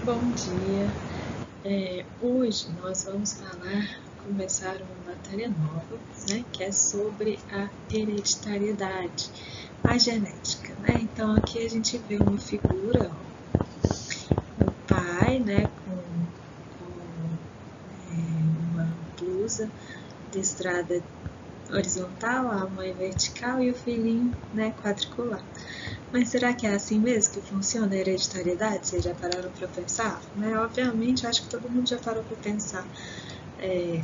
Bom dia. Hoje nós vamos começar uma matéria nova, né, que é sobre a hereditariedade, a genética, né? Então aqui a gente vê uma figura, ó, o pai, né, com uma blusa listrada horizontal, a mãe vertical e o filhinho, né, quadriculado. Mas será que é assim mesmo que funciona a hereditariedade? Vocês já pararam para pensar? Né? Obviamente, acho que todo mundo já parou para pensar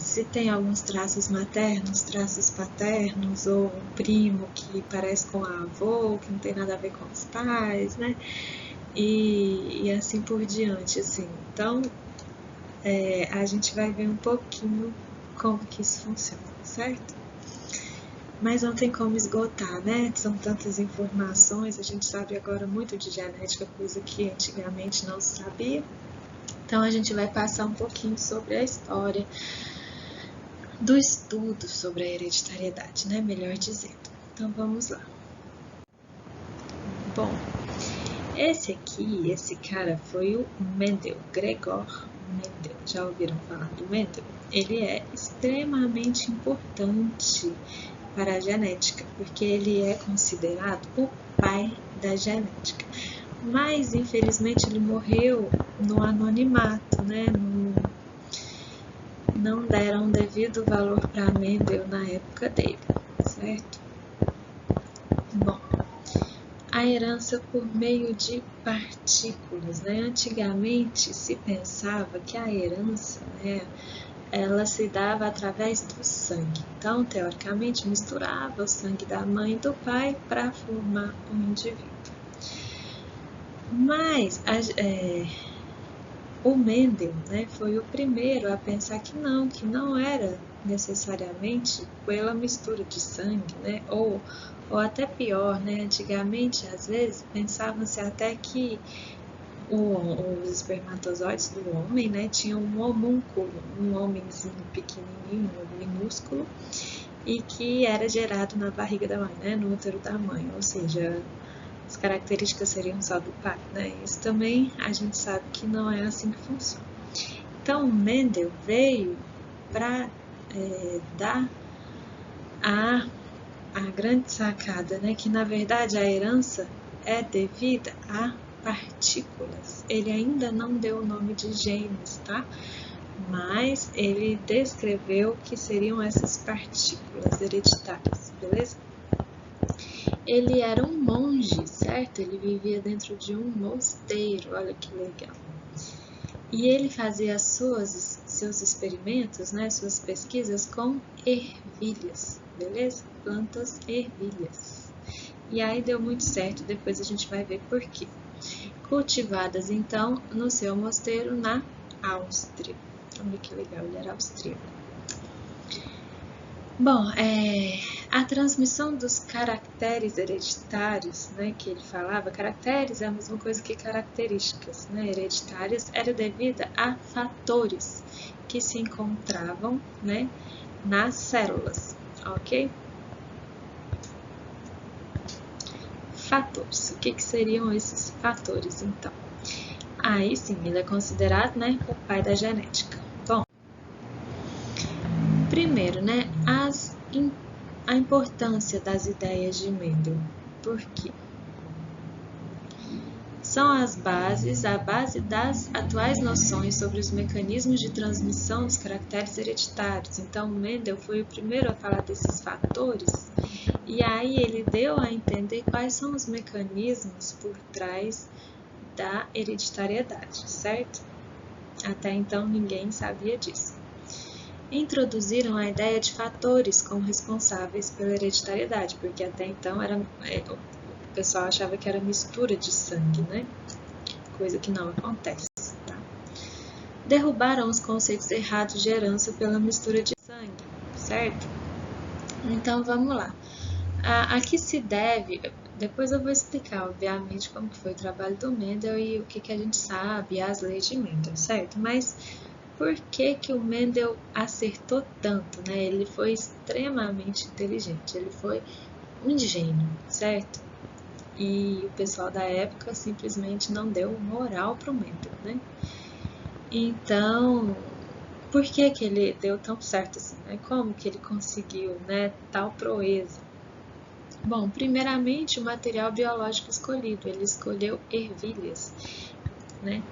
se tem alguns traços maternos, traços paternos, ou um primo que parece com a avô, que não tem nada a ver com os pais, né? E assim por diante, assim. Então, a gente vai ver um pouquinho como que isso funciona, certo? Mas não tem como esgotar, né? São tantas informações, a gente sabe agora muito de genética, coisa que antigamente não se sabia. Então a gente vai passar um pouquinho sobre a história do estudo sobre a hereditariedade, né? Melhor dizendo. Então vamos lá. Bom, esse cara foi o Mendel, Gregor Mendel. Já ouviram falar do Mendel? Ele é extremamente importante para a genética, porque ele é considerado o pai da genética. Mas, infelizmente, ele morreu no anonimato, né? Não deram devido valor para Mendel na época dele, certo? Bom, a herança por meio de partículas, né? Antigamente se pensava que a herança, né, ela se dava através do sangue. Então, teoricamente, misturava o sangue da mãe e do pai para formar um indivíduo. Mas o Mendel, né, foi o primeiro a pensar que não era necessariamente pela mistura de sangue, né, ou até pior, né, antigamente, às vezes, pensavam-se até que os espermatozoides do homem, né, tinham um homúnculo, um homenzinho pequenininho, minúsculo, e que era gerado na barriga da mãe, né, no útero da mãe, ou seja, as características seriam só do pai, né? Isso também a gente sabe que não é assim que funciona. Então, Mendel veio para dar a grande sacada, né? Que na verdade a herança é devida a partículas. Ele ainda não deu o nome de genes, tá? Mas ele descreveu que seriam essas partículas hereditárias, beleza? Ele era um monge, certo? Ele vivia dentro de um mosteiro, olha que legal. E ele fazia seus experimentos, né, suas pesquisas com ervilhas, beleza? Plantas ervilhas. E aí deu muito certo, depois a gente vai ver por quê. Cultivadas, então, no seu mosteiro na Áustria. Olha que legal, ele era austríaco. Bom, a transmissão dos caracteres hereditários, né, que ele falava, caracteres é a mesma coisa que características, né, hereditárias, era devida a fatores que se encontravam, né, nas células, ok? Fatores, o que seriam esses fatores, então? Aí sim, ele é considerado, né, o pai da genética. Bom, primeiro, né, a importância das ideias de Mendel. Por quê? São a base das atuais noções sobre os mecanismos de transmissão dos caracteres hereditários. Então, Mendel foi o primeiro a falar desses fatores, e aí ele deu a entender quais são os mecanismos por trás da hereditariedade, certo? Até então ninguém sabia disso. Introduziram a ideia de fatores como responsáveis pela hereditariedade, porque até então o pessoal achava que era mistura de sangue, né? Coisa que não acontece. Tá? Derrubaram os conceitos errados de herança pela mistura de sangue, certo? Então vamos lá. A que se deve, depois eu vou explicar, obviamente, como que foi o trabalho do Mendel e o que a gente sabe, as leis de Mendel, certo? Mas por que o Mendel acertou tanto, né? Ele foi extremamente inteligente, ele foi um gênio, certo? E o pessoal da época simplesmente não deu moral para o Mendel, né? Então, por que que ele deu tão certo assim, né? Como que ele conseguiu, né, tal proeza? Bom, primeiramente o material biológico escolhido, ele escolheu ervilhas, né?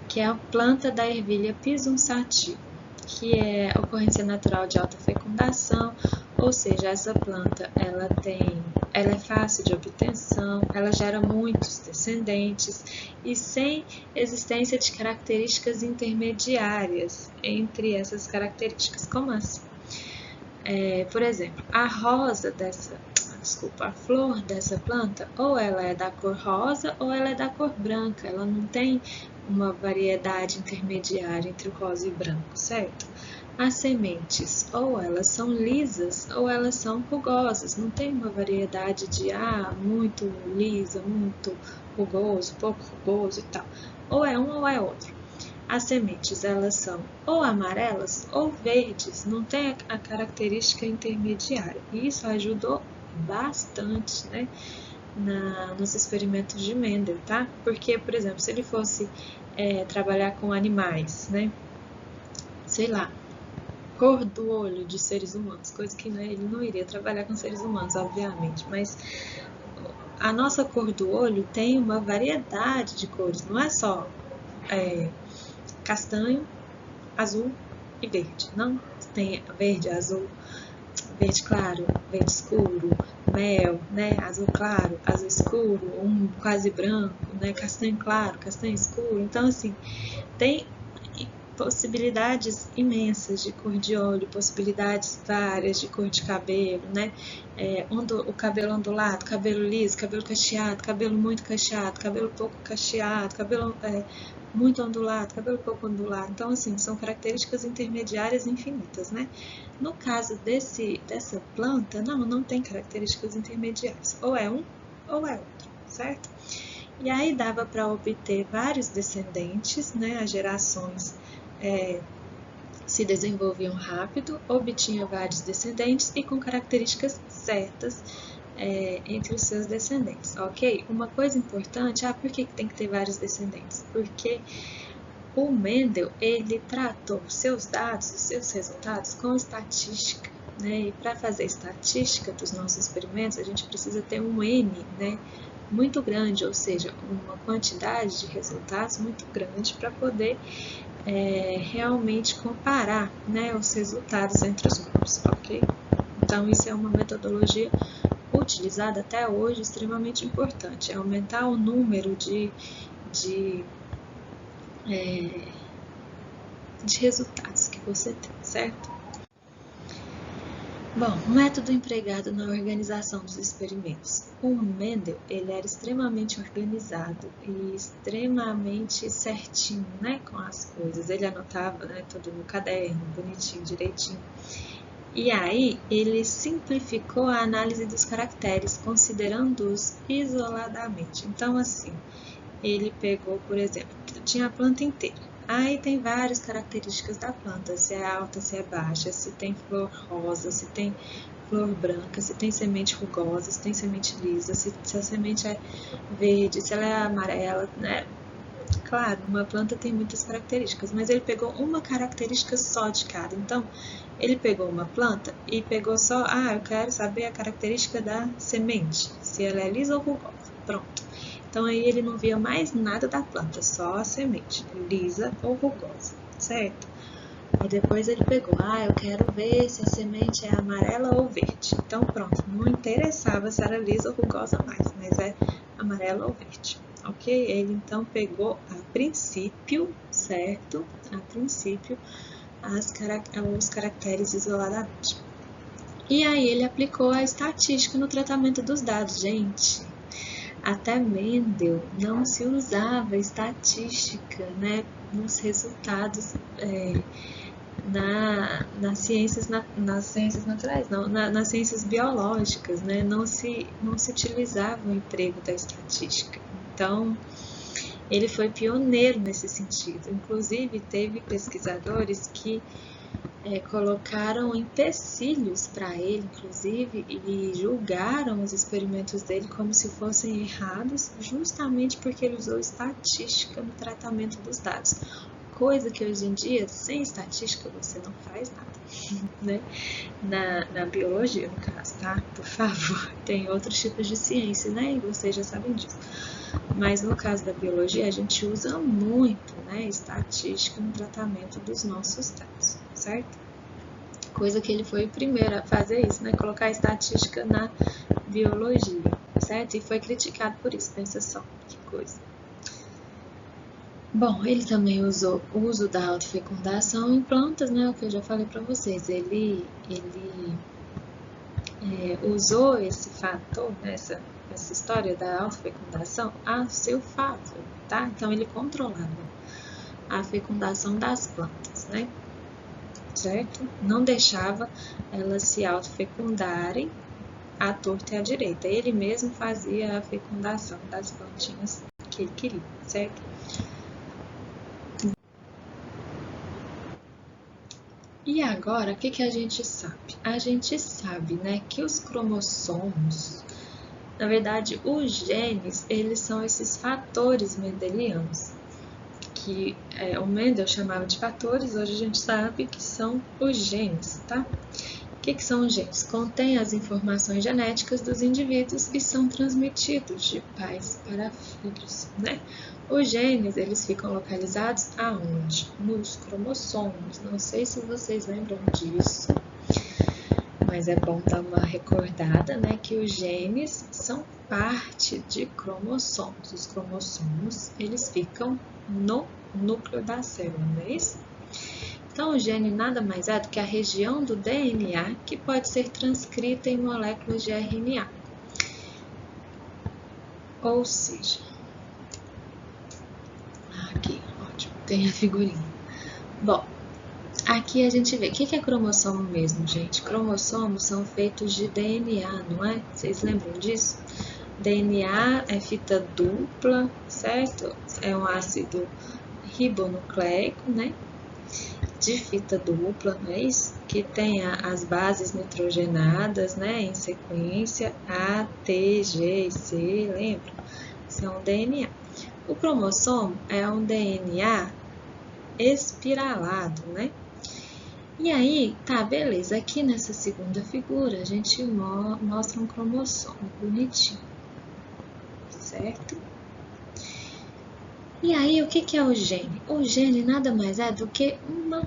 Que é a planta da ervilha Pisum sativa, que é ocorrência natural de alta fecundação, ou seja, essa planta ela é fácil de obtenção, ela gera muitos descendentes e sem existência de características intermediárias entre essas características. Como assim? Por exemplo, a flor dessa planta, ou ela é da cor rosa ou ela é da cor branca, ela não tem uma variedade intermediária entre o rosa e o branco, certo? As sementes, ou elas são lisas ou elas são rugosas, não tem uma variedade de muito lisa, muito rugoso, pouco rugoso e tal. Ou é um ou é outro. As sementes, elas são ou amarelas ou verdes, não tem a característica intermediária. E isso ajudou bastante, né, nos experimentos de Mendel, tá? Porque, por exemplo, se ele fosse trabalhar com animais, né, sei lá, cor do olho de seres humanos, coisa que ele não iria trabalhar com seres humanos, obviamente, mas a nossa cor do olho tem uma variedade de cores, não é só castanho, azul e verde, não? Tem verde, azul, verde claro, verde escuro, mel, né? Azul claro, azul escuro, um quase branco, né? Castanho claro, castanho escuro. Então, assim, tem possibilidades imensas de cor de olho, possibilidades várias de cor de cabelo, né? O cabelo ondulado, cabelo liso, cabelo cacheado, cabelo muito cacheado, cabelo pouco cacheado, cabelo muito ondulado, cabelo pouco ondulado. Então, assim, são características intermediárias infinitas, né? No caso dessa planta, não tem características intermediárias. Ou é um ou é outro, certo? E aí dava para obter vários descendentes, né? As gerações se desenvolviam rápido, obtinha vários descendentes e com características certas entre os seus descendentes, ok? Uma coisa importante, por que tem que ter vários descendentes? Porque o Mendel, ele tratou seus dados, os seus resultados com estatística, né? E para fazer estatística dos nossos experimentos, a gente precisa ter um N, né, muito grande, ou seja, uma quantidade de resultados muito grande para poder realmente comparar, né, os resultados entre os grupos, ok? Então, isso é uma metodologia utilizada até hoje, extremamente importante, é aumentar o número de resultados que você tem, certo? Bom, o método empregado na organização dos experimentos. O Mendel, ele era extremamente organizado e extremamente certinho, né, com as coisas. Ele anotava, né, tudo no caderno, bonitinho, direitinho. E aí, ele simplificou a análise dos caracteres, considerando-os isoladamente. Então, assim, ele pegou, por exemplo, tinha a planta inteira. Aí tem várias características da planta, se é alta, se é baixa, se tem flor rosa, se tem flor branca, se tem semente rugosa, se tem semente lisa, se a semente é verde, se ela é amarela, né? Claro, uma planta tem muitas características, mas ele pegou uma característica só de cada. Então, ele pegou uma planta e pegou só, eu quero saber a característica da semente, se ela é lisa ou rugosa. Pronto. Então, aí ele não via mais nada da planta, só a semente, lisa ou rugosa, certo? Aí depois ele pegou, eu quero ver se a semente é amarela ou verde. Então, pronto, não interessava se era lisa ou rugosa mais, mas é amarela ou verde, ok? Ele então pegou a princípio, certo? A princípio, os caracteres isoladamente. E aí ele aplicou a estatística no tratamento dos dados, gente. Até Mendel não se usava estatística, né, nos resultados nas ciências naturais, não, nas ciências biológicas, né, não se utilizava o emprego da estatística. Então, ele foi pioneiro nesse sentido. Inclusive, teve pesquisadores que colocaram empecilhos para ele, inclusive, e julgaram os experimentos dele como se fossem errados, justamente porque ele usou estatística no tratamento dos dados. Coisa que hoje em dia, sem estatística, você não faz nada, né? Na biologia, no caso, tá? Por favor, tem outros tipos de ciência, né? E vocês já sabem disso. Mas no caso da biologia, a gente usa muito, né, estatística no tratamento dos nossos dados, certo? Coisa que ele foi o primeiro a fazer isso, né? Colocar estatística na biologia, certo? E foi criticado por isso, pensa só, que coisa. Bom, ele também usou o uso da autofecundação em plantas, né? O que eu já falei para vocês. Ele usou esse fator, né? essa história da autofecundação a seu favor, tá? Então, ele controlava a fecundação das plantas, né? Certo? Não deixava elas se autofecundarem à torta e à direita. Ele mesmo fazia a fecundação das plantinhas que ele queria, certo? E agora, o que a gente sabe? A gente sabe, né, que os cromossomos, na verdade, os genes, eles são esses fatores mendelianos, que o Mendel chamava de fatores, hoje a gente sabe que são os genes, tá? O que são os genes? Contêm as informações genéticas dos indivíduos e são transmitidos de pais para filhos, né? Os genes, eles ficam localizados aonde? Nos cromossomos. Não sei se vocês lembram disso, mas é bom dar uma recordada, né, que os genes são parte de cromossomos. Os cromossomos, eles ficam no núcleo da célula, não é isso? Então, o gene nada mais é do que a região do DNA que pode ser transcrita em moléculas de RNA. Ou seja, aqui, ótimo, tem a figurinha. Bom, aqui a gente vê, o que é cromossomo mesmo, gente? Cromossomos são feitos de DNA, não é? Vocês lembram disso? DNA é fita dupla, certo? É um ácido ribonucleico, né? De fita dupla, não é isso? Que tem as bases nitrogenadas, né? Em sequência, A, T, G e C, lembra? Isso é um DNA. O cromossomo é um DNA espiralado, né? E aí, tá, beleza. Aqui nessa segunda figura, a gente mostra um cromossomo bonitinho, certo? E aí, o que é o gene? O gene nada mais é do que uma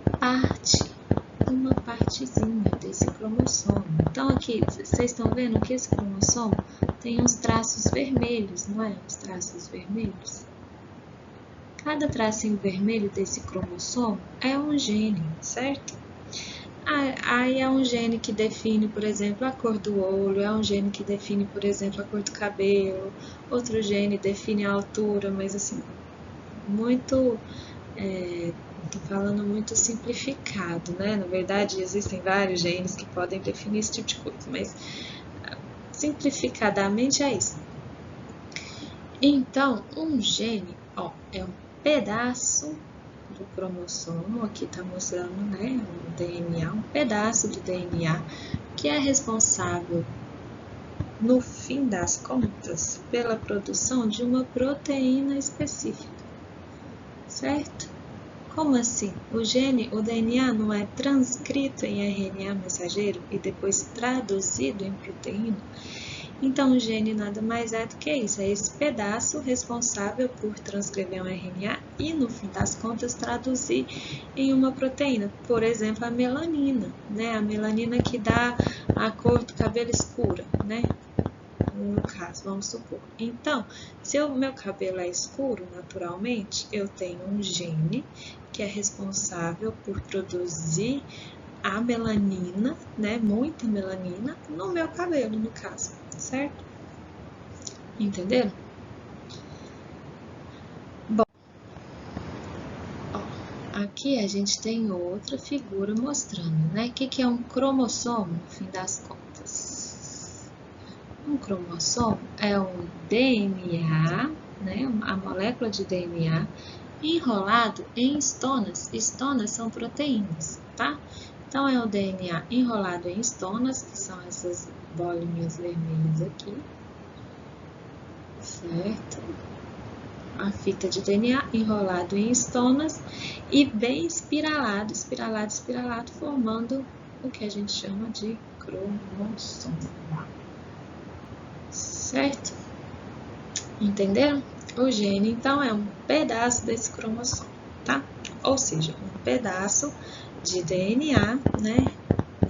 partezinha desse cromossomo. Então, aqui, vocês estão vendo que esse cromossomo tem uns traços vermelhos, não é? Os traços vermelhos. Cada tracinho vermelho desse cromossomo é um gene, certo? Aí é um gene que define, por exemplo, a cor do olho, é um gene que define, por exemplo, a cor do cabelo, outro gene define a altura, mas assim, muito, tô falando muito simplificado, né? Na verdade, existem vários genes que podem definir esse tipo de coisa, mas simplificadamente é isso. Então, um gene, é um pedaço do cromossomo, aqui está mostrando, né, o DNA, um pedaço do DNA que é responsável, no fim das contas, pela produção de uma proteína específica, certo? Como assim? O DNA não é transcrito em RNA mensageiro e depois traduzido em proteína? Então, o gene nada mais é do que isso, é esse pedaço responsável por transcrever um RNA e, no fim das contas, traduzir em uma proteína. Por exemplo, a melanina, né? A melanina que dá a cor do cabelo escura, né? No caso, vamos supor. Então, se o meu cabelo é escuro naturalmente, eu tenho um gene que é responsável por produzir a melanina, né? Muita melanina no meu cabelo, no caso, certo? Entenderam? Bom, aqui a gente tem outra figura mostrando, né? O que é um cromossomo, no fim das contas? Um cromossomo é um DNA, né? A molécula de DNA enrolado em estonas. Estonas são proteínas, tá? Então, é o DNA enrolado em estonas, que são essas bolinhas vermelhas aqui, certo? A fita de DNA enrolado em estonas e bem espiralado, formando o que a gente chama de cromossomo, certo? Entenderam? O gene, então, é um pedaço desse cromossomo, tá? Ou seja, um pedaço de DNA, né?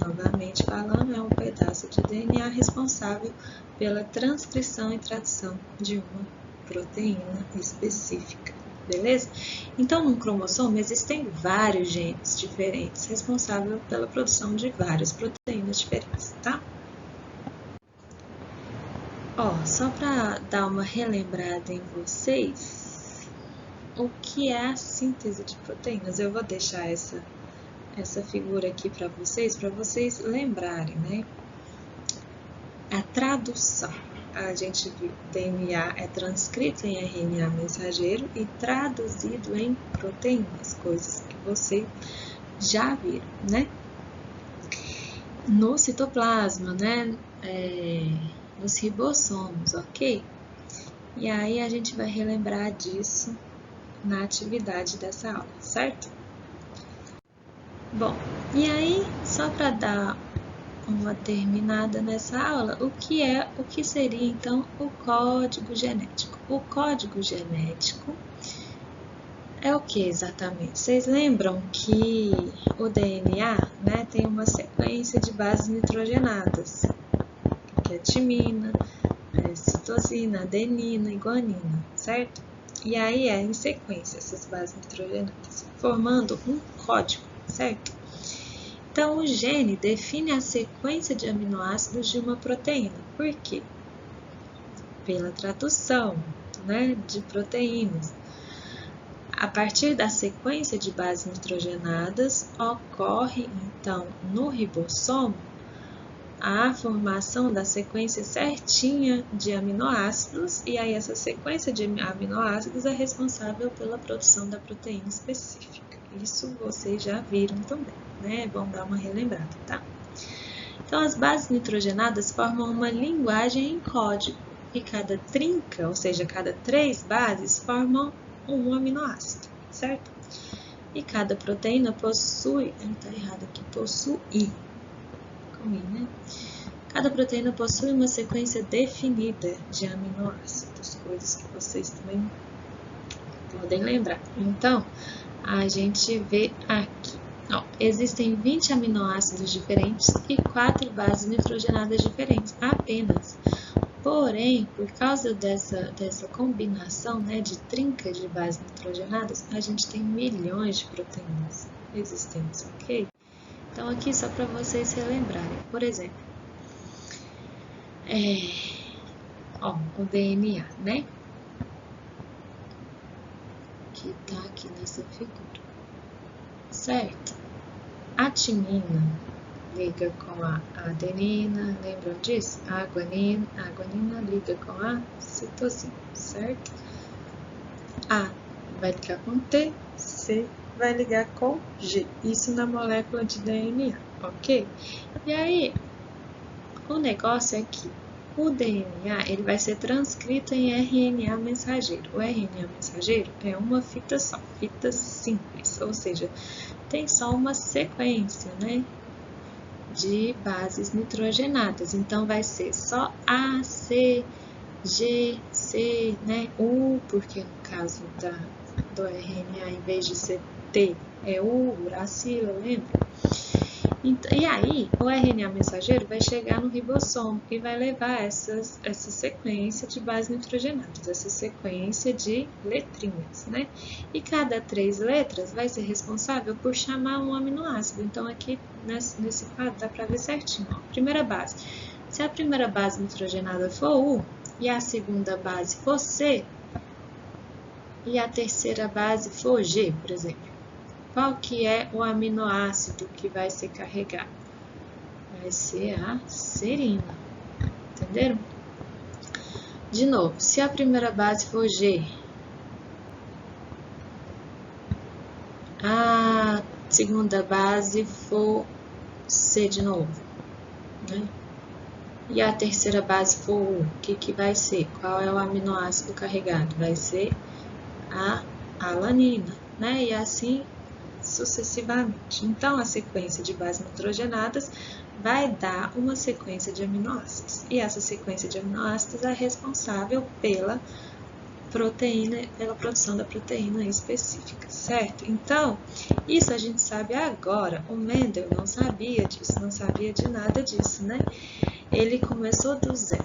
Novamente falando, é um pedaço de DNA responsável pela transcrição e tradução de uma proteína específica, beleza? Então, no cromossomo existem vários genes diferentes responsáveis pela produção de várias proteínas diferentes, tá? Ó, só para dar uma relembrada em vocês, o que é a síntese de proteínas? Eu vou deixar essa figura aqui para vocês lembrarem, né? A tradução. A gente viu, DNA é transcrito em RNA mensageiro e traduzido em proteínas, coisas que você já viram, né? No citoplasma, né? Nos ribossomos, ok? E aí a gente vai relembrar disso na atividade dessa aula, certo? Bom, e aí, só para dar uma terminada nessa aula, o que seria então o código genético? O código genético é o que exatamente? Vocês lembram que o DNA, né, tem uma sequência de bases nitrogenadas, que é timina, citosina, adenina e guanina, certo? E aí é em sequência essas bases nitrogenadas, formando um código, certo? Então, o gene define a sequência de aminoácidos de uma proteína. Por quê? Pela tradução, né, de proteínas. A partir da sequência de bases nitrogenadas, ocorre, então, no ribossomo, a formação da sequência certinha de aminoácidos, e aí essa sequência de aminoácidos é responsável pela produção da proteína específica. Isso vocês já viram também, né? Vamos dar uma relembrada, tá? Então, as bases nitrogenadas formam uma linguagem em código, e cada trinca, ou seja, cada 3 bases, formam um aminoácido, certo? E cada proteína possui, tá errado aqui, né? Cada proteína possui uma sequência definida de aminoácidos, coisas que vocês também podem lembrar. Então, a gente vê aqui, ó, existem 20 aminoácidos diferentes e 4 bases nitrogenadas diferentes, apenas. Porém, por causa dessa combinação, né, de trinca de bases nitrogenadas, a gente tem milhões de proteínas existentes, ok? Então, aqui só para vocês relembrarem, por exemplo, o DNA, né? Que tá aqui nessa figura, certo? A timina liga com a adenina, lembram disso? A guanina liga com a citosina, certo? A vai ligar com T, C vai ligar com G, isso na molécula de DNA, ok? E aí, o negócio é que o DNA ele vai ser transcrito em RNA mensageiro. O RNA mensageiro é uma fita só, fita simples, ou seja, tem só uma sequência, né, de bases nitrogenadas. Então, vai ser só A, C, G, C, né, U, porque no caso do RNA, em vez de ser T, é U, uracila, lembra? E aí, o RNA mensageiro vai chegar no ribossomo e vai levar essa sequência de bases nitrogenadas, essa sequência de letrinhas, né? E cada 3 letras vai ser responsável por chamar um aminoácido. Então, aqui nesse quadro dá para ver certinho. Ó, primeira base. Se a primeira base nitrogenada for U e a segunda base for C e a terceira base for G, por exemplo, qual que é o aminoácido que vai ser carregado? Vai ser a serina, entenderam? De novo, se a primeira base for G, a segunda base for C de novo, né? E a terceira base for U, o que vai ser? Qual é o aminoácido carregado? Vai ser a alanina, né? E assim sucessivamente. Então, a sequência de bases nitrogenadas vai dar uma sequência de aminoácidos. E essa sequência de aminoácidos é responsável pela proteína, pela produção da proteína específica, certo? Então, isso a gente sabe agora. O Mendel não sabia disso, não sabia de nada disso, né? Ele começou do zero,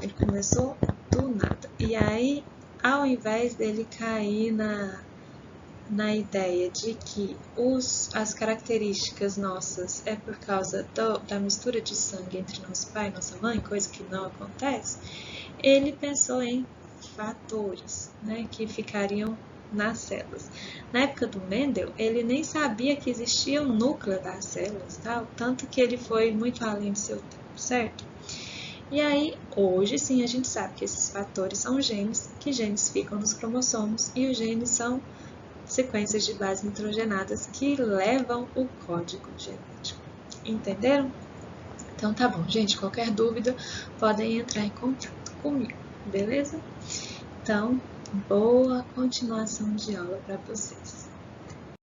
ele começou do nada. E aí, ao invés dele cair na ideia de que as características nossas é por causa da mistura de sangue entre nosso pai e nossa mãe, coisa que não acontece, ele pensou em fatores, né, que ficariam nas células. Na época do Mendel, ele nem sabia que existia o núcleo das células, tá? Tanto que ele foi muito além do seu tempo, certo? E aí, hoje sim, a gente sabe que esses fatores são genes, que genes ficam nos cromossomos, e os genes são sequências de bases nitrogenadas que levam o código genético. Entenderam? Então tá bom, gente. Qualquer dúvida, podem entrar em contato comigo, beleza? Então, boa continuação de aula para vocês.